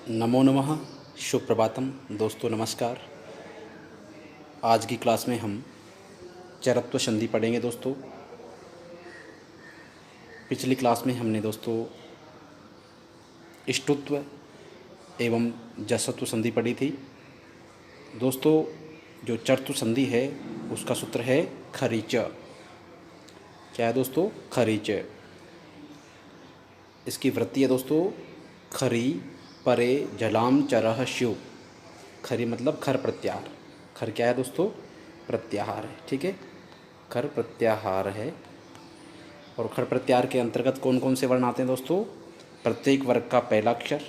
नमो नमः। सुप्रभातम दोस्तों, नमस्कार। आज की क्लास में हम चरत्व संधि पढ़ेंगे दोस्तों। पिछली क्लास में हमने दोस्तों इष्टुत्व एवं जसत्व संधि पढ़ी थी। दोस्तों, जो चरत्व संधि है उसका सूत्र है खरीच। क्या है दोस्तों? खरीच। इसकी वृत्ति है दोस्तों खरी परे जलाम चरह शिव। खरी मतलब खर प्रत्याहार। खर क्या है दोस्तों? प्रत्याहार है। ठीक है, खर प्रत्याहार है। और खर प्रत्याहार के अंतर्गत कौन कौन से वर्ण आते हैं दोस्तों? प्रत्येक वर्ग का पहला अक्षर,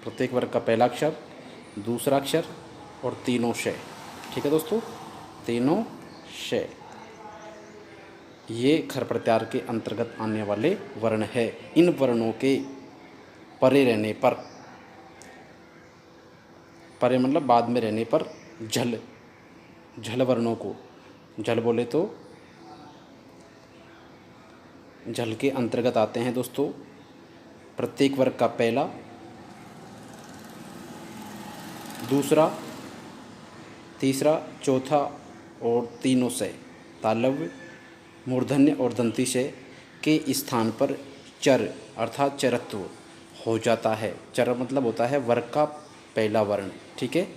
प्रत्येक वर्ग का पहला अक्षर, दूसरा अक्षर और तीनों शय। ठीक है दोस्तों, तीनों शय ये खर प्रत्याहार के अंतर्गत आने वाले वर्ण है। इन वर्णों के परे रहने पर, परे मतलब बाद में रहने पर झल, झल वर्णों को, झल बोले तो झल के अंतर्गत आते हैं दोस्तों प्रत्येक वर्ग का पहला, दूसरा, तीसरा, चौथा और तीनों से तालव्य, मूर्धन्य और दंती से के स्थान पर चर अर्थात चरत्व हो जाता है। चर मतलब होता है वर्ग का पहला वर्ण। ठीक है,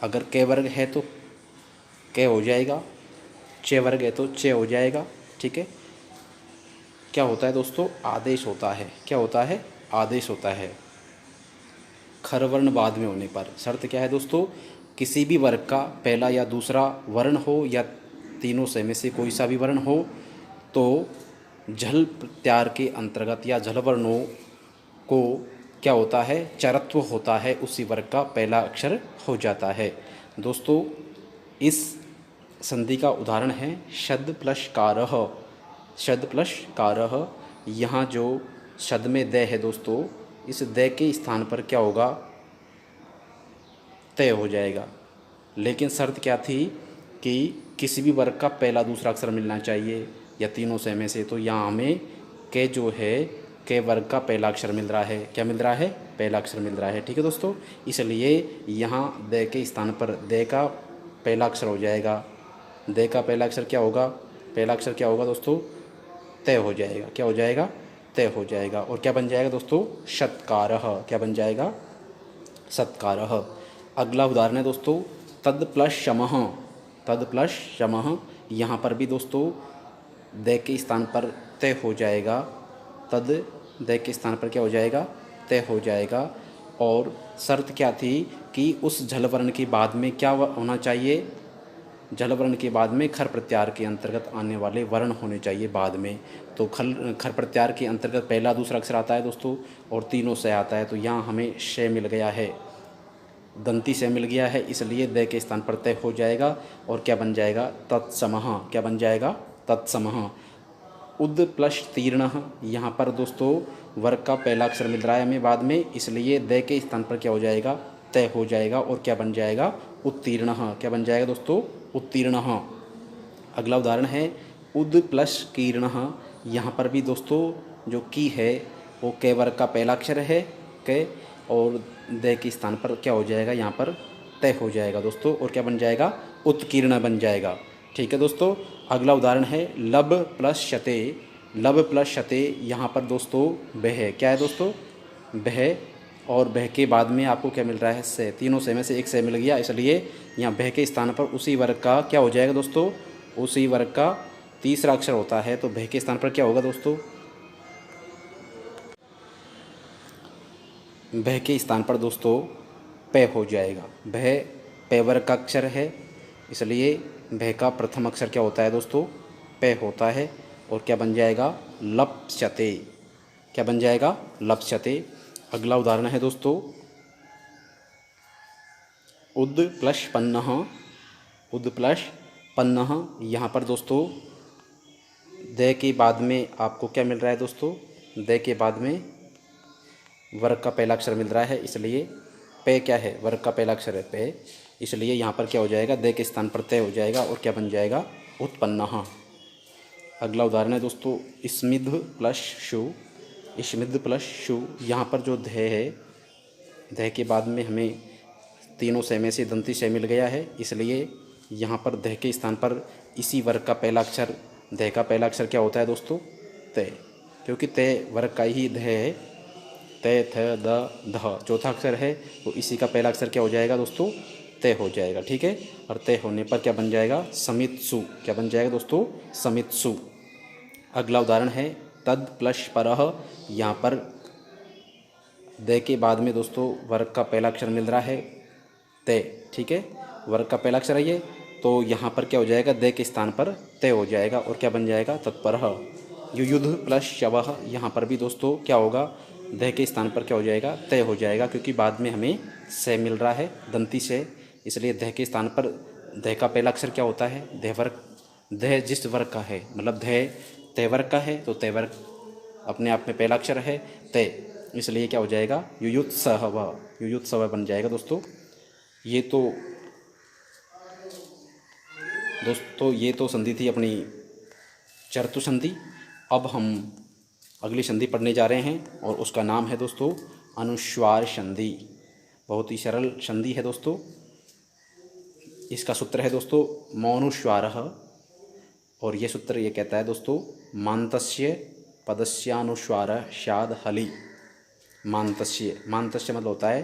अगर क वर्ग है तो क हो जाएगा, च वर्ग है तो च हो जाएगा। ठीक है, क्या होता है दोस्तों? आदेश होता है। क्या होता है? आदेश होता है। खर वर्ण बाद में होने पर शर्त क्या है दोस्तों? किसी भी वर्ग का पहला या दूसरा वर्ण हो या तीनों से में से कोई सा भी वर्ण हो तो झल प्रत्याहार के अंतर्गत या झल वर्णों को क्या होता है? चरत्व होता है, उसी वर्ग का पहला अक्षर हो जाता है। दोस्तों, इस संधि का उदाहरण है शद प्लस कारह। शद प्लस कारह, यहाँ जो शद में द है दोस्तों, इस द के स्थान पर क्या होगा? तय हो जाएगा। लेकिन शर्त क्या थी कि किसी भी वर्ग का पहला दूसरा अक्षर मिलना चाहिए या तीनों से में से। तो यहाँ हमें के जो है के वर्ग का पहला अक्षर मिल रहा है। क्या मिल रहा है? पहला अक्षर मिल रहा है। ठीक है दोस्तों, इसलिए यहाँ द के स्थान पर द का पहला अक्षर हो जाएगा। द का पहला अक्षर क्या होगा? पहला अक्षर क्या होगा दोस्तों? तय हो जाएगा। क्या हो जाएगा? तय हो जाएगा। और क्या बन जाएगा दोस्तों? सत्कारः। क्या बन जाएगा? सत्कारः। अगला उदाहरण है दोस्तों तद प्लस शमः। तद प्लस शमः, यहाँ पर भी दोस्तों द के स्थान पर तय हो जाएगा। तद द के स्थान पर क्या हो जाएगा? तय हो जाएगा। और शर्त क्या थी कि उस झल वर्ण के बाद में क्या होना चाहिए? झल वर्ण के बाद में खर प्रत्याहार के अंतर्गत आने वाले वर्ण होने चाहिए बाद में। तो खर प्रत्याहार के अंतर्गत पहला दूसरा अक्षर आता है दोस्तों और तीनों से आता है। तो यहाँ हमें शय मिल गया है, दंती से मिल गया है, इसलिए द के स्थान पर तय हो जाएगा। और क्या बन जाएगा? तत्समः। क्या बन जाएगा? तत्समः। उद प्लस तीर्ण, यहाँ पर दोस्तों वर्ग का पहला अक्षर मिल रहा है हमें बाद में, इसलिए द के स्थान पर क्या हो जाएगा? तय हो जाएगा। और क्या बन जाएगा? उत्तीर्ण। क्या बन जाएगा दोस्तों? उत्तीर्ण। अगला उदाहरण है उद प्लस कीर्ण। यहाँ पर भी दोस्तों जो की है वो क वर्ग का पहला अक्षर है क, और द के स्थान पर क्या हो जाएगा? यहाँ पर तय हो जाएगा दोस्तों। और क्या बन जाएगा? उत्कीर्ण बन जाएगा। ठीक है दोस्तों, अगला उदाहरण है लब प्लस शते। लब प्लस शते, यहाँ पर दोस्तों बह। क्या है दोस्तों? बह। और बह के बाद में आपको क्या मिल रहा है? से। तीनों से में से एक से मिल गया, इसलिए यहाँ बह के स्थान पर उसी वर्ग का क्या हो जाएगा दोस्तों? उसी वर्ग का तीसरा अक्षर होता है। तो बह के स्थान पर क्या होगा दोस्तों? भय के स्थान पर दोस्तों प हो जाएगा। भय प वर्ग का अक्षर है, इसलिए भय का प्रथम अक्षर क्या होता है दोस्तों? प होता है। और क्या बन जाएगा? लप्स्यते। क्या बन जाएगा? लप्स्यते। अगला उदाहरण है दोस्तों उद प्लस पन्नः। उद प्लस पन्नः, यहाँ पर दोस्तों द के बाद में आपको क्या मिल रहा है दोस्तों? द के बाद में वर्ग का पहला अक्षर मिल रहा है, इसलिए पे क्या है? वर्ग का पहला अक्षर है पे, इसलिए यहाँ पर क्या हो जाएगा? द के स्थान पर तय हो जाएगा। और क्या बन जाएगा? उत्पन्नः। अगला उदाहरण है दोस्तों स्मिद्ध प्लस शु। स्मिद्ध प्लस शु, यहाँ पर जो ध है ध के बाद में हमें तीनों से में से दंती से मिल गया है, इसलिए यहाँ पर ध के स्थान पर इसी वर्ग का पहला अक्षर, ध का पहला अक्षर क्या होता है दोस्तों? त, क्योंकि त वर्ग का ही ध है। त थ द ध चौथा अक्षर है, तो इसी का पहला अक्षर क्या हो जाएगा दोस्तों? तय हो जाएगा। ठीक है, और तय होने पर क्या बन जाएगा? समित्सु। क्या बन जाएगा दोस्तों? समित्सु। अगला उदाहरण है तद प्लस परह। यहाँ पर द के बाद में दोस्तों वर्ग का पहला अक्षर मिल रहा है तय। ठीक है, वर्ग का पहला अक्षर है ये, तो यहाँ पर क्या हो जाएगा? द के स्थान पर तय हो जाएगा और क्या बन जाएगा? तत्परः। युयुध प्लस शवः। यहाँ पर भी दोस्तों क्या होगा? द के स्थान पर क्या हो जाएगा? तय हो जाएगा, क्योंकि बाद में हमें से मिल रहा है, दंती से, इसलिए ध के स्थान पर ध का पहला अक्षर क्या होता है? ध वर्ग। ध जिस वर्ग का है, मतलब ध तय वर्ग का है, तो तय वर्ग अपने आप में पहला अक्षर है तय, इसलिए क्या हो जाएगा? युयुत्सव। युयुत्सव बन जाएगा दोस्तों। ये तो संधि थी अपनी चर्तु संधि। अब हम अगली संधि पढ़ने जा रहे हैं और उसका नाम है दोस्तों अनुस्वार संधि। बहुत ही सरल संधि है दोस्तों। इसका सूत्र है दोस्तों मौनुस्वारः, और ये सूत्र ये कहता है दोस्तों मान्तस्य पदस्यानुस्वारः स्याद् हलि। मान्तस्य, मान्तस्य मतलब होता है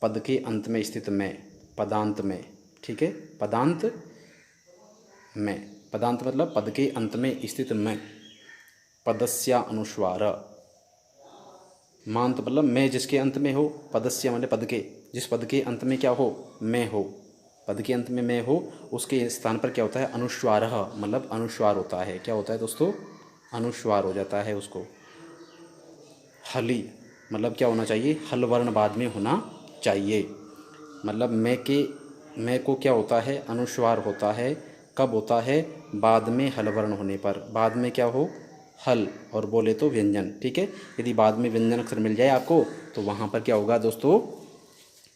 पद के अंत में स्थित में, पदांत में। ठीक है, पदांत में, पदांत मतलब पद के अंत में स्थित में, पदस्या अनुस्वार। मांत मतलब में जिसके अंत में हो, पदस्य मतलब पद के, जिस पद के अंत में क्या हो? में हो। पद के अंत में में हो, उसके स्थान पर क्या होता है? अनुस्वार, मतलब अनुस्वार होता है। क्या होता है दोस्तों? अनुस्वार हो जाता है उसको। हली मतलब क्या होना चाहिए? हल वर्ण बाद में होना चाहिए। मतलब में को क्या होता है? अनुस्वार होता है। कब होता है? बाद में हल वर्ण होने पर। बाद में क्या हो? हल, और बोले तो व्यंजन। ठीक है, यदि बाद में व्यंजन अक्षर मिल जाए आपको, तो वहाँ पर क्या होगा दोस्तों?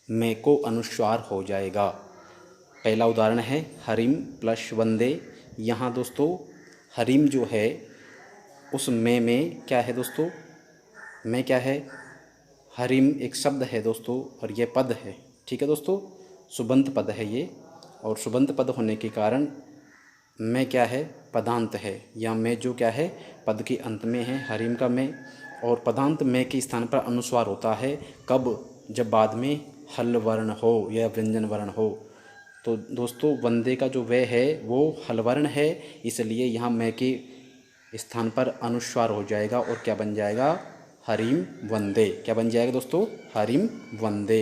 में को अनुस्वार हो जाएगा। पहला उदाहरण है हरिम प्लस वंदे। यहाँ दोस्तों हरिम जो है उस में क्या है दोस्तों? में क्या है? हरिम एक शब्द है दोस्तों, और ये पद है। ठीक है दोस्तों, सुबंत पद है ये, और सुबंत पद होने के कारण में क्या है? पदांत है। या में जो क्या है? पद के अंत में है, हरिम का में। और पदांत में के स्थान पर अनुस्वार होता है कब? जब बाद में हल वर्ण हो या व्यंजन वर्ण हो। तो दोस्तों वंदे का जो वे है वो हल वर्ण है, इसलिए यहाँ में के स्थान पर अनुस्वार हो जाएगा और क्या बन जाएगा? हरिम वंदे। क्या बन जाएगा दोस्तों? हरिम वंदे।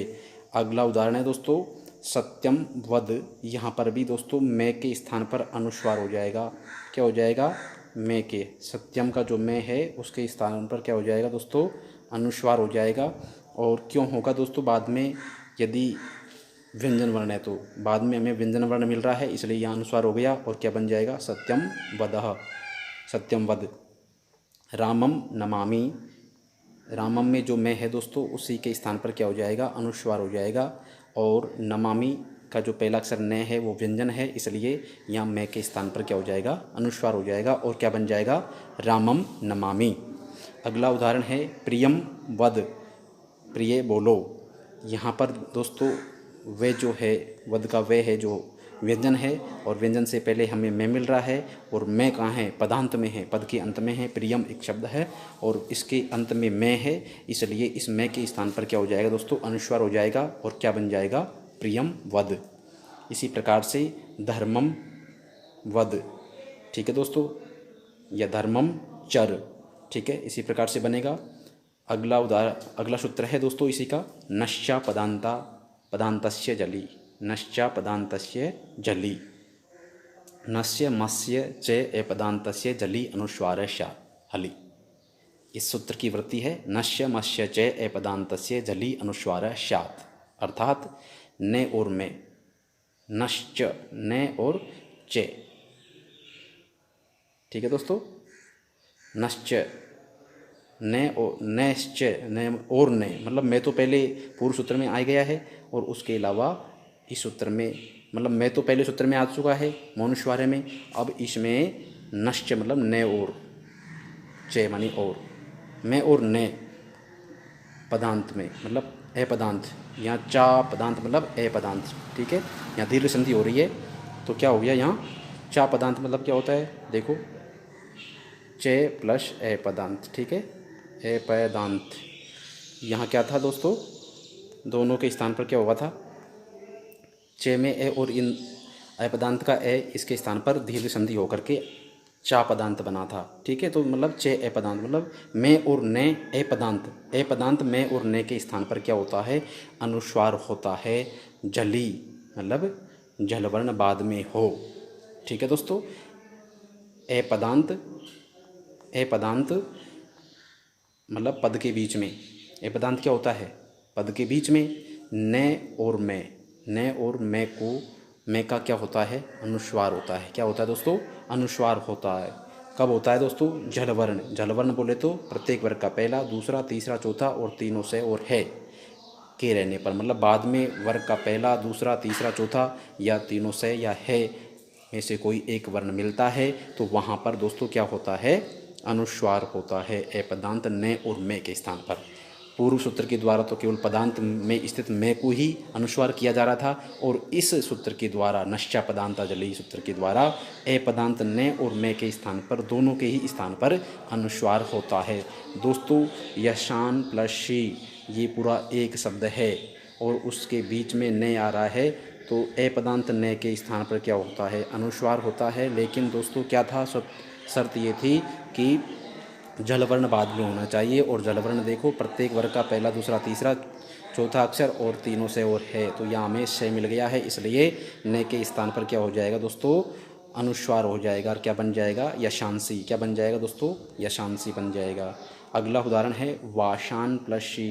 अगला उदाहरण है दोस्तों सत्यम वद। यहाँ पर भी दोस्तों में के स्थान पर अनुस्वार हो जाएगा। क्या हो जाएगा? में के, सत्यम का जो में है उसके स्थान पर क्या हो जाएगा दोस्तों? अनुस्वार हो जाएगा। और क्यों होगा दोस्तों? बाद में यदि व्यंजन वर्ण है, तो बाद में हमें व्यंजन वर्ण मिल रहा है, इसलिए यहाँ अनुस्वार हो गया और क्या बन जाएगा? सत्यम वदः। सत्यम वद। रामम नमामि। रामम में जो में है दोस्तों उसी के स्थान पर क्या हो जाएगा? अनुस्वार हो जाएगा। और नमामि का जो पहला अक्षर न है वो व्यंजन है, इसलिए यहाँ में के स्थान पर क्या हो जाएगा? अनुस्वार हो जाएगा और क्या बन जाएगा? रामम नमामि। अगला उदाहरण है प्रियम वद। प्रिय बोलो। यहाँ पर दोस्तों वे जो है, वद का वे है जो व्यंजन है, और व्यंजन से पहले हमें में मिल रहा है, और में कहाँ है? पदांत में है, पद के अंत में है। प्रियम एक शब्द है और इसके अंत में है, इसलिए इस में के स्थान पर क्या हो जाएगा दोस्तों? अनुस्वार हो जाएगा और क्या बन जाएगा? प्रियम वद। इसी प्रकार से धर्मम वद। ठीक है दोस्तों, या धर्मम चर। ठीक है, इसी प्रकार से बनेगा। अगला सूत्र है दोस्तों इसी का नश्चा पदान्तस्य जलि। नश्चा पदान्तस्य जलि। नस्य मस्य च पदान्तस्य जलि अनुस्वार स्यात् हलि। इस सूत्र की वृत्ति है नश्य मस्य च पदान्तस्य जलि अनुस्वार स्यात्, अर्थात ने और में, नश्च ने और च। ठीक है दोस्तों, नश्च ने और नैश्च, ने और ने, मतलब मैं तो पहले पूर्व सूत्र में आ गया है, और उसके अलावा इस सूत्र में, मतलब मैं तो पहले सूत्र में आ चुका है मौनुस्वार्य में, अब इसमें नश्च मतलब ने और, चे मानी और, में और ने, पदांत में, मतलब ए पदांत, यहाँ चा पदांत मतलब ए पदांत, ठीक है। यहाँ दीर्घ संधि हो रही है तो क्या हो गया, यहाँ चा पदांत मतलब क्या होता है, देखो चे प्लस ए पदांत, ठीक है, ए पदांत। यहाँ क्या था दोस्तों, दोनों के स्थान पर क्या हुआ था, चे में ए और इन अपदांत का ए इसके स्थान पर दीर्घ संधि होकर के चा पदांत बना था, ठीक है। तो मतलब चे ए पदांत मतलब में और ने ए पदांत, ए पदांत में और ने के स्थान पर क्या होता है, अनुस्वार होता है जली, मतलब जल वर्ण बाद में हो, ठीक है दोस्तों। ए पदांत, ए पदांत मतलब पद के बीच में, ए पदांत क्या होता है, पद के बीच में ने और में, ने और में को, में का क्या होता है, अनुस्वार होता है, क्या होता है दोस्तों, अनुस्वार होता है। कब होता है दोस्तों, जलवर्ण, जलवर्ण बोले तो प्रत्येक वर्ग का पहला, दूसरा, तीसरा, चौथा और तीनों से और है के रहने पर, मतलब बाद में वर्ग का पहला, दूसरा, तीसरा, चौथा या तीनों से या है में से कोई एक वर्ण मिलता है तो वहाँ पर दोस्तों क्या होता है, अनुस्वार होता है ए पदांत ने और में के स्थान पर। पूर्व सूत्र के द्वारा तो केवल पदांत में स्थित में को ही अनुस्वार किया जा रहा था, और इस सूत्र के द्वारा नश्चा पदांता जली सूत्र के द्वारा ए पदांत ने और में के स्थान पर, दोनों के ही स्थान पर अनुस्वार होता है दोस्तों। यशान प्लस शी ये पूरा एक शब्द है और उसके बीच में ने आ रहा है तो ए पदांत ने के स्थान पर क्या होता है, अनुस्वार होता है। लेकिन दोस्तों क्या था, शर्त ये थी कि जलवर्ण बाद में होना चाहिए, और जलवर्ण देखो प्रत्येक वर्ग का पहला, दूसरा, तीसरा, चौथा अक्षर और तीनों से और है, तो यहाँ हमें से मिल गया है, इसलिए ने के स्थान पर क्या हो जाएगा दोस्तों, अनुस्वार हो जाएगा। और क्या बन जाएगा, यशांसी, क्या बन जाएगा दोस्तों, यशांसी बन जाएगा। अगला उदाहरण है वाशान प्लस शी,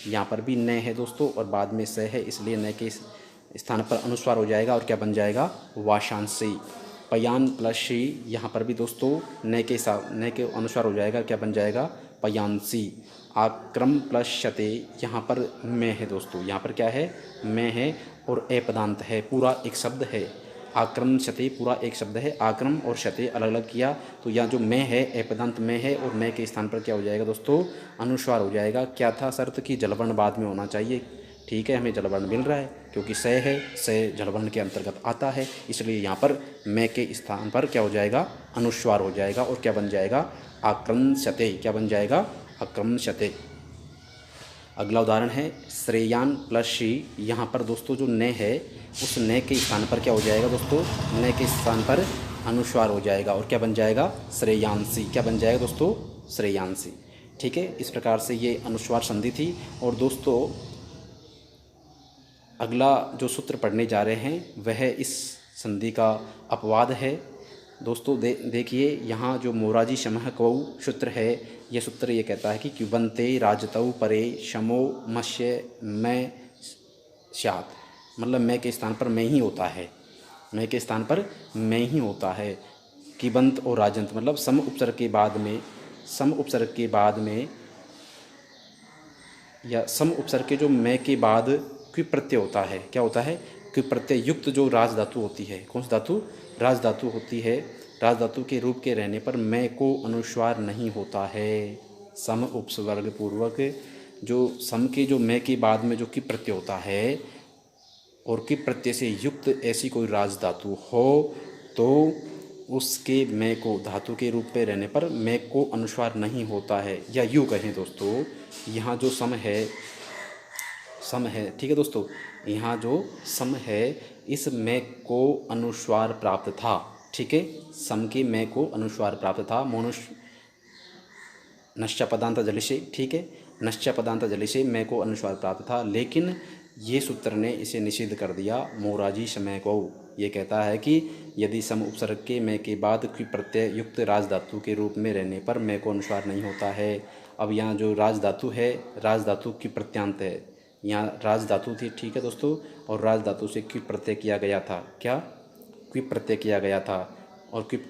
यहाँ पर भी ने है दोस्तों और बाद में से है, इसलिए ने के स्थान पर अनुस्वार हो जाएगा और क्या बन जाएगा, वाशांसी। पयान प्लस शी, यहाँ पर भी दोस्तों ने के अनुसार हो जाएगा, क्या बन जाएगा, पयांसी। आक्रम प्लस शते, यहाँ पर में है दोस्तों, यहाँ पर क्या है, में है और ए पदांत है, पूरा एक शब्द है। आक्रम शते पूरा एक शब्द है, आक्रम और शते अलग अलग किया तो यहाँ जो में है ए पदांत में है और में के स्थान पर क्या हो जाएगा दोस्तों, अनुस्वार हो जाएगा। क्या था शर्त की जलवर्ण बाद में होना चाहिए, ठीक है, हमें जलवर्ण मिल रहा है क्योंकि से है, से जलवर्ण के अंतर्गत आता है, इसलिए यहाँ पर में के स्थान पर क्या हो जाएगा, अनुस्वार हो जाएगा और क्या बन जाएगा, आक्रमशते, क्या बन जाएगा, आक्रमशते। अगला उदाहरण है श्रेयान प्लस शी, यहाँ पर दोस्तों जो ने है उस ने के स्थान पर क्या हो जाएगा दोस्तों, ने के स्थान पर अनुस्वार हो जाएगा और क्या बन जाएगा, श्रेयांसी, क्या बन जाएगा दोस्तों, श्रेयांसी, ठीक है। इस प्रकार से ये अनुस्वार संधि थी। और दोस्तों अगला जो सूत्र पढ़ने जा रहे हैं वह इस संधि का अपवाद है दोस्तों। देखिए यहाँ जो मोराजी शमः कौ सूत्र है, यह सूत्र ये कहता है कि क्युबंते राजतौ परे शमो मत्स्य मैं स्यात्, मतलब मैं के स्थान पर मैं ही होता है, मैं के स्थान पर मैं ही होता है। किबंत और राजंत मतलब सम उपसर्ग के बाद में, सम उपसर्ग के बाद में या सम उपसर्ग के जो मैं के बाद क्विप प्रत्यय होता है, क्या होता है, क्विप प्रत्यय युक्त जो राज धातु होती है, कौन सी धातु, राज धातु होती है, राज धातु के रूप के रहने पर मैं को अनुस्वार नहीं होता है। सम उपसर्ग पूर्वक जो सम के जो मैं के बाद में जो क्विप प्रत्यय होता है और क्विप प्रत्यय से युक्त ऐसी कोई राज धातु हो तो उसके मैं को धातु के रूप में रहने पर मैं को अनुस्वार नहीं होता है। या यूँ कहें दोस्तों, यहाँ जो सम है, सम है, ठीक है दोस्तों, यहाँ जो सम है इस में को अनुस्वार प्राप्त था, ठीक है, सम के में को अनुस्वार प्राप्त था। नश्चा पदांत जलिशे, ठीक है, नश्चा पदांत जलिशे में को अनुस्वार प्राप्त था, लेकिन ये सूत्र ने इसे निषिद्ध कर दिया। मोराजी समय को ये कहता है कि यदि सम उपसर्ग के में के बाद क्विप प्रत्यय युक्त राज धातु के रूप में रहने पर में को अनुस्वार नहीं होता है। अब यहाँ जो राज धातु है, राज धातु की प्रत्यांत है, यहाँ राज धातु थी, ठीक है दोस्तों, और राज धातु से क्विप प्रत्यय किया गया था, क्या, क्विप प्रत्यय किया गया था, और क्विप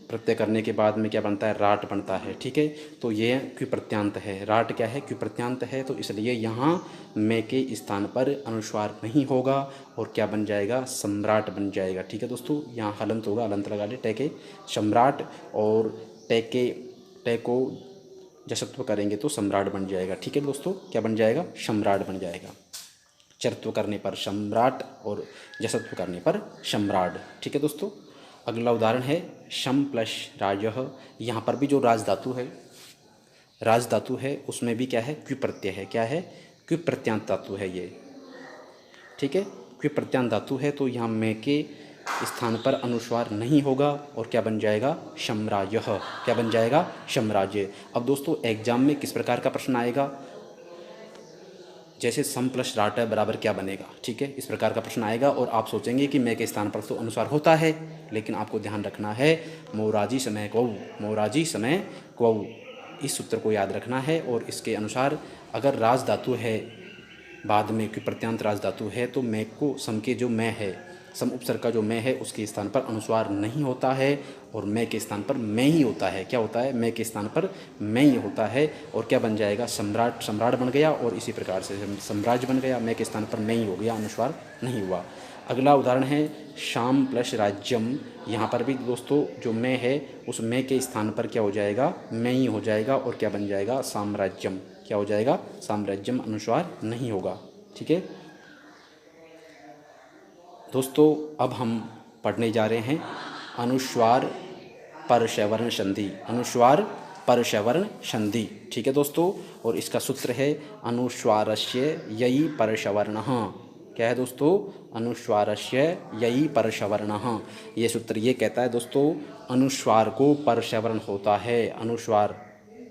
प्रत्यय करने के बाद में क्या बनता है, राट बनता है, ठीक है। तो ये क्विप प्रत्यांत है, राट क्या है, क्विप प्रत्यांत है, तो इसलिए यहाँ में के स्थान पर अनुस्वार नहीं होगा और क्या बन जाएगा, सम्राट बन जाएगा, ठीक है दोस्तों। यहाँ हलंत होगा, हलंत लगा ले, टेके सम्राट, और टेके टेको जसत्व करेंगे तो सम्राट बन जाएगा। ठीक है दोस्तों, क्या बन जाएगा? सम्राट बन जाएगा। चरत्व करने पर सम्राट और जसत्व करने पर सम्राट। ठीक है दोस्तों। अगला उदाहरण है शम प्लस राजः। यहाँ पर भी जो राज धातु है, राज धातु है, उसमें भी क्या है? क्वि प्रत्यय है। क्या है? क्वि प्रत्यांत धातु है ये। ठीक है, क्वि प्रत्यांत धातु है, तो यहाँ मैं के स्थान पर अनुस्वार नहीं होगा और क्या बन जाएगा? सम्राजः। क्या बन जाएगा? सम्राज्य। अब दोस्तों एग्जाम में किस प्रकार का प्रश्न आएगा? जैसे सम प्लस राट बराबर क्या बनेगा? ठीक है, इस प्रकार का प्रश्न आएगा और आप सोचेंगे कि मैं के स्थान पर तो अनुस्वार होता है, लेकिन आपको ध्यान रखना है मोराजी समय क्वौ, मोराजी समय क्वौ, इस सूत्र को याद रखना है। और इसके अनुसार अगर राज धातु है बाद में क्योंकि प्रत्यांत राज धातु है, तो मैं को सम के जो मैं है, सम उपसर्ग का जो मैं है, उसके स्थान पर अनुस्वार नहीं होता है और मैं के स्थान पर मैं ही होता है। क्या होता है? मैं के स्थान पर मैं ही होता है और क्या बन जाएगा? सम्राट। सम्राट बन गया और इसी प्रकार से साम्राज्य बन गया। मैं के स्थान पर मैं ही हो गया, अनुस्वार नहीं हुआ। अगला उदाहरण है शाम प्लस राज्यम। यहाँ पर भी दोस्तों जो मैं है उस मैं के स्थान पर क्या हो जाएगा? मैं ही हो जाएगा और क्या बन जाएगा? साम्राज्यम। क्या हो जाएगा? साम्राज्यम। अनुस्वार नहीं होगा। ठीक है दोस्तों, अब हम पढ़ने जा रहे हैं अनुस्वार परसवर्ण संधि। अनुस्वार परसवर्ण संधि। ठीक है दोस्तों, और इसका सूत्र है अनुस्वारस्य ययि परसवर्णः। क्या है दोस्तों? अनुस्वारस्य ययि परसवर्णः। ये सूत्र ये कहता है दोस्तों अनुस्वार को परसवर्ण होता है। अनुस्वार,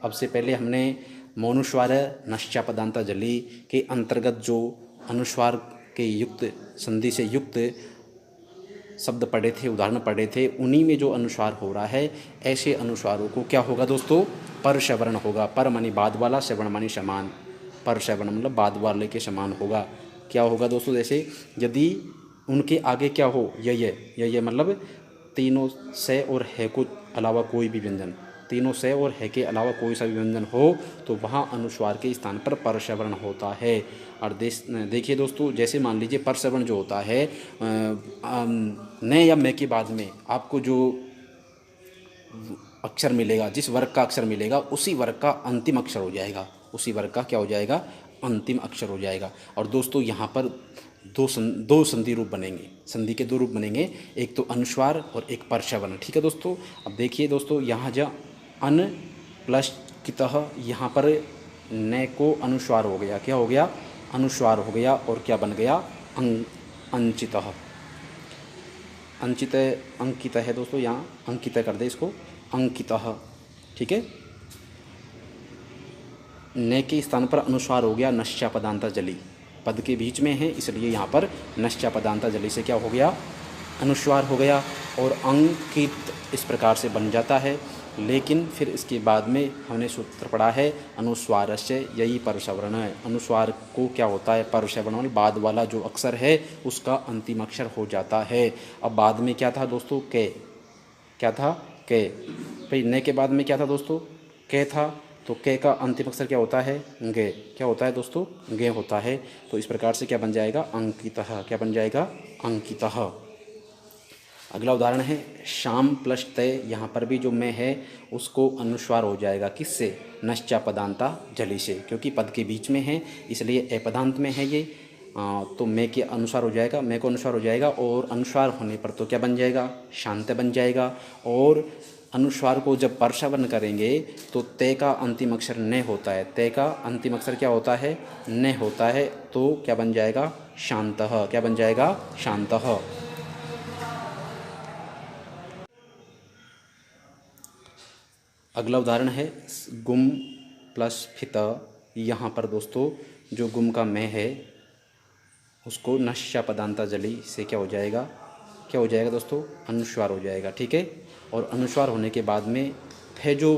अब से पहले हमने मौनुस्वार नश्चा पदांता जली के अंतर्गत जो अनुस्वार के युक्त संधि से युक्त शब्द पढ़े थे, उदाहरण पढ़े थे, उन्हीं में जो अनुस्वार हो रहा है, ऐसे अनुस्वारों को क्या होगा दोस्तों? परसवर्ण होगा। पर मानी बाद वाला, सवर्ण मानी समान। परसवर्ण मतलब बाद वाले के समान होगा। क्या होगा दोस्तों? जैसे यदि उनके आगे क्या हो? ये मतलब तीनों से और है को अलावा कोई भी व्यंजन, तीनों से और है के अलावा कोई सा भी व्यंजन हो तो वहाँ अनुस्वार के स्थान पर परसवर्ण होता है। और देखिए दोस्तों, जैसे मान लीजिए परसवर्ण जो होता है न या मैं के बाद में आपको जो अक्षर मिलेगा, जिस वर्ग का अक्षर मिलेगा, उसी वर्ग का अंतिम अक्षर हो जाएगा। उसी वर्ग का क्या हो जाएगा? अंतिम अक्षर हो जाएगा। और दोस्तों यहाँ पर दो संधि रूप बनेंगे, संधि के दो रूप बनेंगे, एक तो अनुस्वार और एक परसवर्ण। ठीक है दोस्तों। अब देखिए दोस्तों, यहाँ जा अन प्लस कितः, यहाँ पर न को अनुस्वार हो गया। क्या हो गया? अनुस्वार हो गया और क्या बन गया? अंचितः। अंचित अंकित है दोस्तों, यहाँ अंकित कर दे इसको, अंकितः। ठीक है, न के स्थान पर अनुस्वार हो गया नश्चा पदांता जली, पद के बीच में है इसलिए यहाँ पर नश्चा पदांता जली से क्या हो गया? अनुस्वार हो गया। और अंकित इस प्रकार से बन जाता है, लेकिन फिर इसके बाद में हमने सूत्र पढ़ा है अनुस्वारस्य यही परसवर्ण। अनुस्वार को क्या होता है? परसवर्ण, बाद वाला जो अक्षर है उसका अंतिम अक्षर हो जाता है। अब बाद में क्या था दोस्तों? के। क्या था? के। भाई न के बाद में क्या था दोस्तों? के था, तो के का अंतिम अक्षर क्या होता है? गे। क्या होता है दोस्तों? गे होता है। तो इस प्रकार से क्या बन जाएगा? अंकितः। क्या बन जाएगा? अंकितः। अगला उदाहरण है शाम प्लस तय। यहाँ पर भी जो मैं है उसको अनुस्वार हो जाएगा, किससे? नश्चा पदांता जली से, क्योंकि पद के बीच में है इसलिए अपदांत में है ये। तो मैं के अनुसार हो जाएगा, मैं को अनुसार हो जाएगा, और अनुस्वार होने पर तो क्या बन जाएगा? शांत बन जाएगा। और अनुस्वार को जब परसवर्ण करेंगे तो तय का अंतिम अक्षर न होता है। तय का अंतिम अक्षर क्या होता है? न होता है। तो क्या बन जाएगा? शांतः। क्या बन जाएगा? शांतः। अगला उदाहरण है गुम प्लस फित। यहाँ पर दोस्तों जो गुम का मैं है उसको नश्चा पदांता जली से क्या हो जाएगा? क्या हो जाएगा दोस्तों? अनुस्वार हो जाएगा। ठीक है, और अनुस्वार होने के बाद में फे जो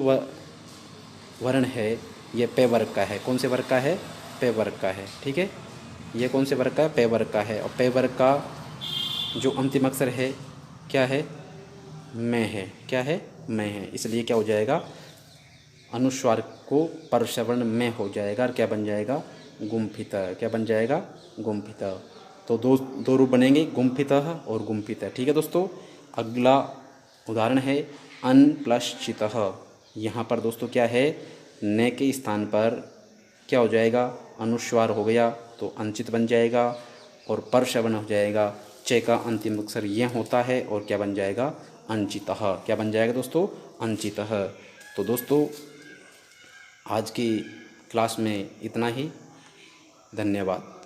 वर्ण है ये पे वर्ग का है। कौन से वर्ग का है? पे वर्ग का है। ठीक है, ये कौन से वर्ग का है? पे वर्ग का है। और पे वर्ग का जो अंतिम अक्षर है क्या है? मैं है। क्या है? मैं है। इसलिए क्या हो जाएगा? अनुस्वार को परसवर्ण में हो जाएगा और क्या बन जाएगा? गुम्फित। क्या बन जाएगा? गुम्फित। तो दो रूप बनेंगे, गुम्फित और गुम्फित। ठीक है दोस्तों। अगला उदाहरण है अन प्लस चितः। यहाँ पर दोस्तों क्या है? न के स्थान पर क्या हो जाएगा, अनुस्वार हो गया तो अंचित बन जाएगा, और पर श्रवण हो जाएगा, च का अंतिम अक्षर यह होता है और क्या बन जाएगा, अंचितः। क्या बन जाएगा दोस्तों, अंचितः। तो दोस्तों आज की क्लास में इतना ही, धन्यवाद।